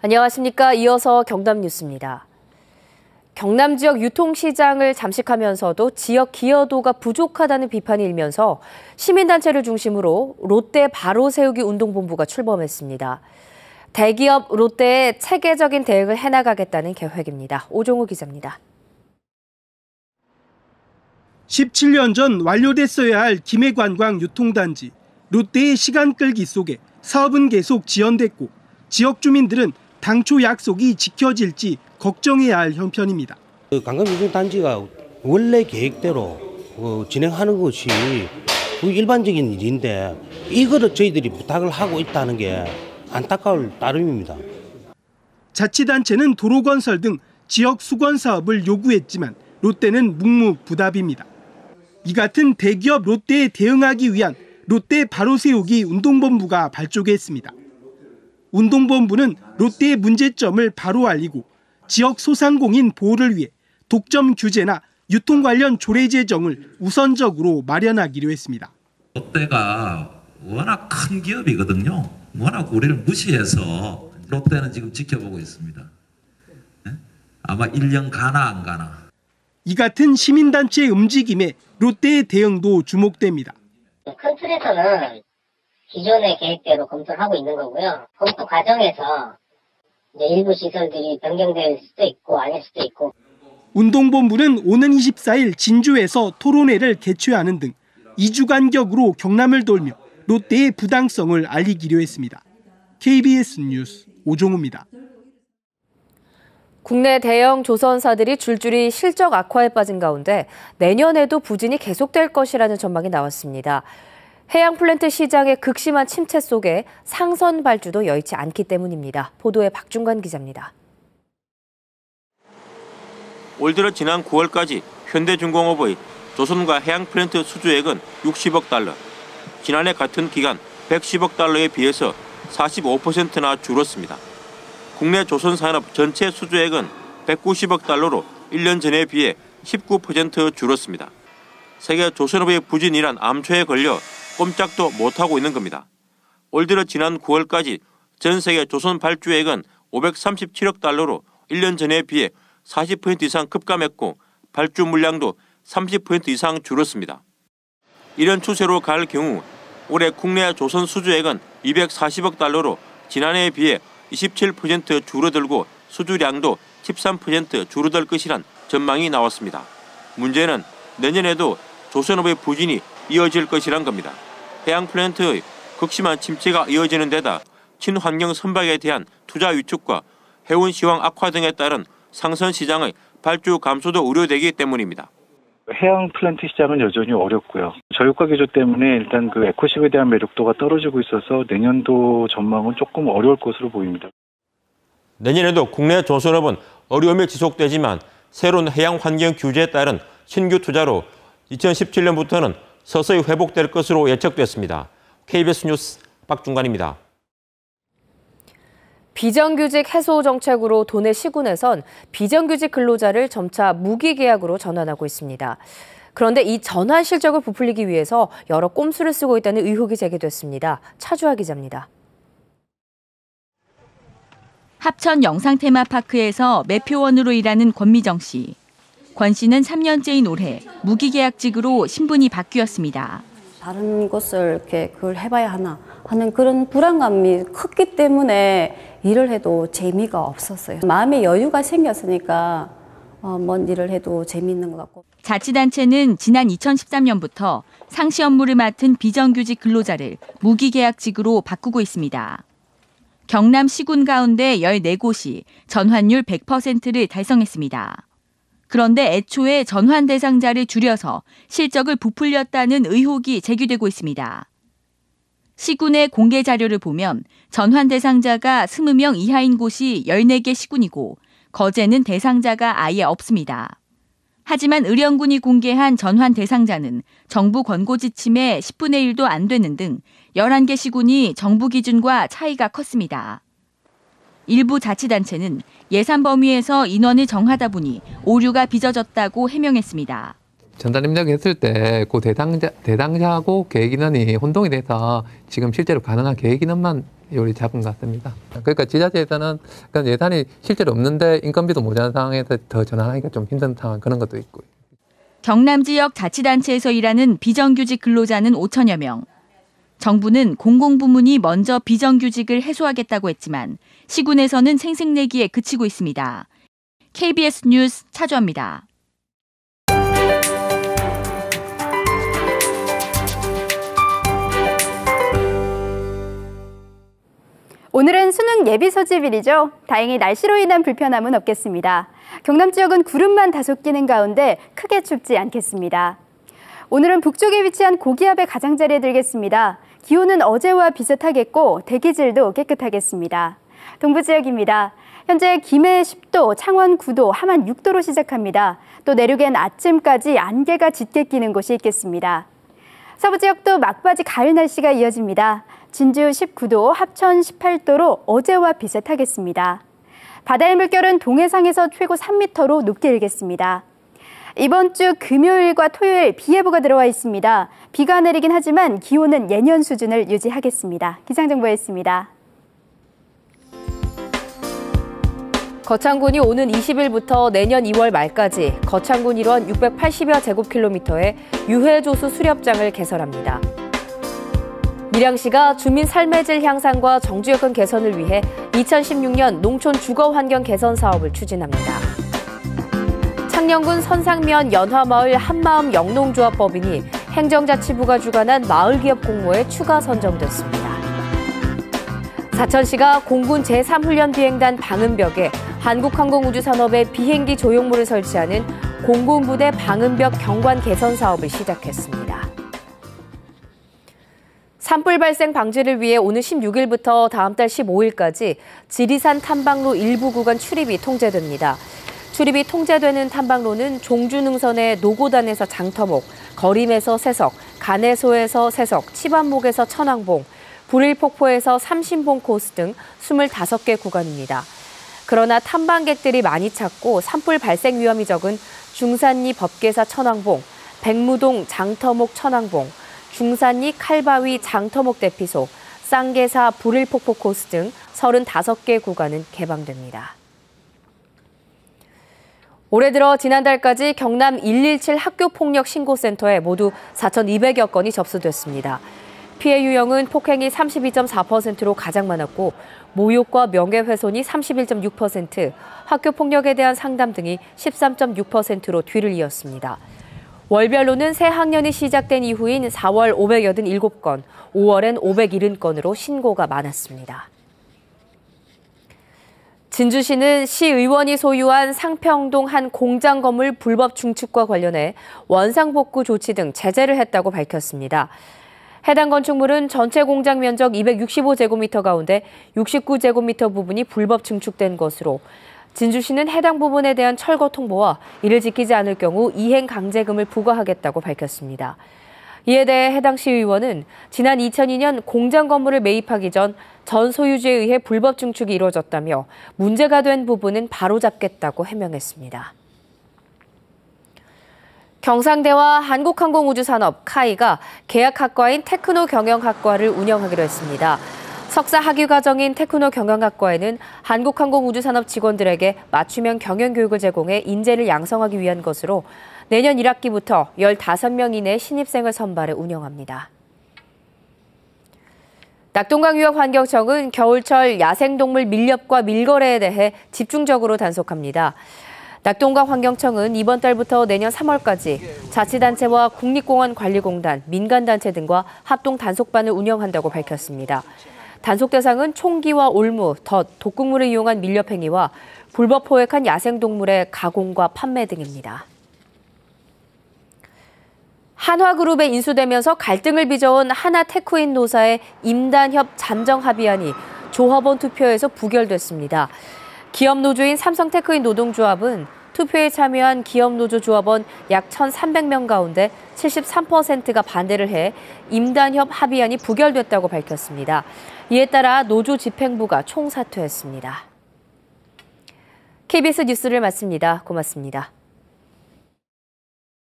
안녕하십니까. 이어서 경남 뉴스입니다. 경남 지역 유통시장을 잠식하면서도 지역 기여도가 부족하다는 비판이 일면서 시민단체를 중심으로 롯데 바로 세우기 운동본부가 출범했습니다. 대기업 롯데에 체계적인 대응을 해나가겠다는 계획입니다. 오종우 기자입니다. 17년 전 완료됐어야 할 김해관광 유통단지. 롯데의 시간 끌기 속에 사업은 계속 지연됐고 지역 주민들은 당초 약속이 지켜질지 걱정해야 할 형편입니다. 관광유통단지가 원래 계획대로 진행하는 것이 일반적인 일인데 이거를 저희들이 부탁을 하고 있다는 게 안타까울 따름입니다. 자치단체는 도로건설 등 지역 수건 사업을 요구했지만 롯데는 묵묵부답입니다. 이 같은 대기업 롯데에 대응하기 위한 롯데 바로 세우기 운동본부가 발족했습니다. 운동본부는 롯데의 문제점을 바로 알리고 지역 소상공인 보호를 위해 독점 규제나 유통 관련 조례 제정을 우선적으로 마련하기로 했습니다. 롯데가 워낙 큰 기업이거든요. 워낙 우리를 무시해서 롯데는 지금 지켜보고 있습니다. 아마 1년 가나 안 가나. 이 같은 시민단체의 움직임에 롯데의 대응도 주목됩니다. 큰 틀에서는 기존의 계획대로 검토를 하고 있는 거고요. 검토 과정에서 이제 일부 시설들이 변경될 수도 있고 아닐 수도 있고. 운동본부는 오는 24일 진주에서 토론회를 개최하는 등 2주 간격으로 경남을 돌며 롯데의 부당성을 알리기로 했습니다. KBS 뉴스 오종우입니다. 국내 대형 조선사들이 줄줄이 실적 악화에 빠진 가운데 내년에도 부진이 계속될 것이라는 전망이 나왔습니다. 해양 플랜트 시장의 극심한 침체 속에 상선 발주도 여의치 않기 때문입니다. 보도에 박중관 기자입니다. 올 들어 지난 9월까지 현대중공업의 조선과 해양 플랜트 수주액은 60억 달러, 지난해 같은 기간 110억 달러에 비해서 45%나 줄었습니다. 국내 조선산업 전체 수주액은 190억 달러로 1년 전에 비해 19% 줄었습니다. 세계 조선업의 부진이란 암초에 걸려 꼼짝도 못하고 있는 겁니다. 올 들어 지난 9월까지 전 세계 조선 발주액은 537억 달러로 1년 전에 비해 40% 이상 급감했고 발주 물량도 30% 이상 줄었습니다. 이런 추세로 갈 경우 올해 국내 조선 수주액은 240억 달러로 지난해에 비해 27% 줄어들고 수주량도 13% 줄어들 것이란 전망이 나왔습니다. 문제는 내년에도 조선업의 부진이 이어질 것이란 겁니다. 해양 플랜트의 극심한 침체가 이어지는 데다 친환경 선박에 대한 투자 위축과 해운 시황 악화 등에 따른 상선 시장의 발주 감소도 우려되기 때문입니다. 해양 플랜트 시장은 여전히 어렵고요. 저유가 기조 때문에 일단 그 에코십에 대한 매력도가 떨어지고 있어서 내년도 전망은 조금 어려울 것으로 보입니다. 내년에도 국내 조선업은 어려움이 지속되지만 새로운 해양 환경 규제에 따른 신규 투자로 2017년부터는 서서히 회복될 것으로 예측됐습니다. KBS 뉴스 박중관입니다. 비정규직 해소 정책으로 도내 시군에선 비정규직 근로자를 점차 무기계약으로 전환하고 있습니다. 그런데 이 전환 실적을 부풀리기 위해서 여러 꼼수를 쓰고 있다는 의혹이 제기됐습니다. 차주아 기자입니다. 합천 영상테마파크에서 매표원으로 일하는 권미정 씨. 권 씨는 3년째인 올해 무기계약직으로 신분이 바뀌었습니다. 다른 곳을 이렇게 그걸 해봐야 하나 하는 그런 불안감이 컸기 때문에 일을 해도 재미가 없었어요. 마음의 여유가 생겼으니까 뭔 일을 해도 재미있는 것 같고. 자치단체는 지난 2013년부터 상시 업무를 맡은 비정규직 근로자를 무기계약직으로 바꾸고 있습니다. 경남 시군 가운데 14곳이 전환율 100%를 달성했습니다. 그런데 애초에 전환 대상자를 줄여서 실적을 부풀렸다는 의혹이 제기되고 있습니다. 시군의 공개 자료를 보면 전환 대상자가 20명 이하인 곳이 14개 시군이고 거제는 대상자가 아예 없습니다. 하지만 의령군이 공개한 전환 대상자는 정부 권고 지침의 10분의 1도 안 되는 등 11개 시군이 정부 기준과 차이가 컸습니다. 일부 자치단체는 예산 범위에서 인원을 정하다 보니 오류가 빚어졌다고 해명했습니다. 전달 입력했을 때 그 대상자하고 계획 인원이 혼동이 돼서 지금 실제로 가능한 계획 인원만 비율이 작은 것 같습니다. 그러니까 지자체에서는 예산이 실제로 없는데 인건비도 모자란 상황에서 더 전환하기가 좀 힘든 상황 그런 것도 있고요. 경남 지역 자치단체에서 일하는 비정규직 근로자는 5천여 명. 정부는 공공부문이 먼저 비정규직을 해소하겠다고 했지만 시군에서는 생색내기에 그치고 있습니다. KBS 뉴스 차주입니다. 오늘은 수능 예비 소집일이죠. 다행히 날씨로 인한 불편함은 없겠습니다. 경남 지역은 구름만 다소 끼는 가운데 크게 춥지 않겠습니다. 오늘은 북쪽에 위치한 고기압의 가장자리에 들겠습니다. 기온은 어제와 비슷하겠고 대기질도 깨끗하겠습니다. 동부 지역입니다. 현재 김해 10도, 창원 9도, 함안 6도로 시작합니다. 또 내륙엔 아침까지 안개가 짙게 끼는 곳이 있겠습니다. 서부 지역도 막바지 가을 날씨가 이어집니다. 진주 19도, 합천 18도로 어제와 비슷하겠습니다. 바다의 물결은 동해상에서 최고 3m로 높게 일겠습니다. 이번 주 금요일과 토요일 비 예보가 들어와 있습니다. 비가 내리긴 하지만 기온은 예년 수준을 유지하겠습니다. 기상정보였습니다. 거창군이 오는 20일부터 내년 2월 말까지 거창군 일원 680여 제곱킬로미터의 유해조수 수렵장을 개설합니다. 밀양시가 주민 삶의 질 향상과 정주여건 개선을 위해 2016년 농촌 주거 환경 개선 사업을 추진합니다. 창녕군 선상면 연화마을 한마음 영농조합법인이 행정자치부가 주관한 마을기업 공모에 추가 선정됐습니다. 사천시가 공군 제3훈련비행단 방음벽에 한국항공우주산업의 비행기 조형물을 설치하는 공군부대 방음벽 경관 개선 사업을 시작했습니다. 산불 발생 방지를 위해 오는 16일부터 다음 달 15일까지 지리산 탐방로 일부 구간 출입이 통제됩니다. 출입이 통제되는 탐방로는 종주능선의 노고단에서 장터목, 거림에서 세석, 간해소에서 세석, 치반목에서 천왕봉, 불일폭포에서 삼신봉 코스 등 25개 구간입니다. 그러나 탐방객들이 많이 찾고 산불 발생 위험이 적은 중산리 법계사 천왕봉, 백무동 장터목 천왕봉, 중산리 칼바위 장터목 대피소, 쌍계사 불일폭포 코스 등 35개 구간은 개방됩니다. 올해 들어 지난달까지 경남 117 학교폭력 신고센터에 모두 4,200여 건이 접수됐습니다. 피해 유형은 폭행이 32.4%로 가장 많았고 모욕과 명예훼손이 31.6%, 학교폭력에 대한 상담 등이 13.6%로 뒤를 이었습니다. 월별로는 새 학년이 시작된 이후인 4월 587건, 5월엔 570건으로 신고가 많았습니다. 진주시는 시의원이 소유한 상평동 한 공장 건물 불법 중축과 관련해 원상복구 조치 등 제재를 했다고 밝혔습니다. 해당 건축물은 전체 공장 면적 265제곱미터 가운데 69제곱미터 부분이 불법 증축된 것으로 진주시는 해당 부분에 대한 철거 통보와 이를 지키지 않을 경우 이행 강제금을 부과하겠다고 밝혔습니다. 이에 대해 해당 시의원은 지난 2002년 공장 건물을 매입하기 전 소유주에 의해 불법 증축이 이루어졌다며 문제가 된 부분은 바로잡겠다고 해명했습니다. 경상대와 한국항공우주산업 카이가 계약학과인 테크노 경영학과를 운영하기로 했습니다. 석사 학위 과정인 테크노 경영학과에는 한국항공우주산업 직원들에게 맞춤형 경영교육을 제공해 인재를 양성하기 위한 것으로 내년 1학기부터 15명 이내 신입생을 선발해 운영합니다. 낙동강유역환경청은 겨울철 야생동물 밀렵과 밀거래에 대해 집중적으로 단속합니다. 낙동강 환경청은 이번 달부터 내년 3월까지 자치단체와 국립공원관리공단, 민간단체 등과 합동 단속반을 운영한다고 밝혔습니다. 단속 대상은 총기와 올무, 덫, 독극물을 이용한 밀렵 행위와 불법 포획한 야생동물의 가공과 판매 등입니다. 한화그룹에 인수되면서 갈등을 빚어온 하나테크인 노사의 임단협 잠정합의안이 조합원 투표에서 부결됐습니다. 기업노조인 삼성테크인 노동조합은 투표에 참여한 기업노조 조합원 약 1,300명 가운데 73%가 반대를 해 임단협 합의안이 부결됐다고 밝혔습니다. 이에 따라 노조 집행부가 총사퇴했습니다. KBS 뉴스를 마칩니다. 고맙습니다.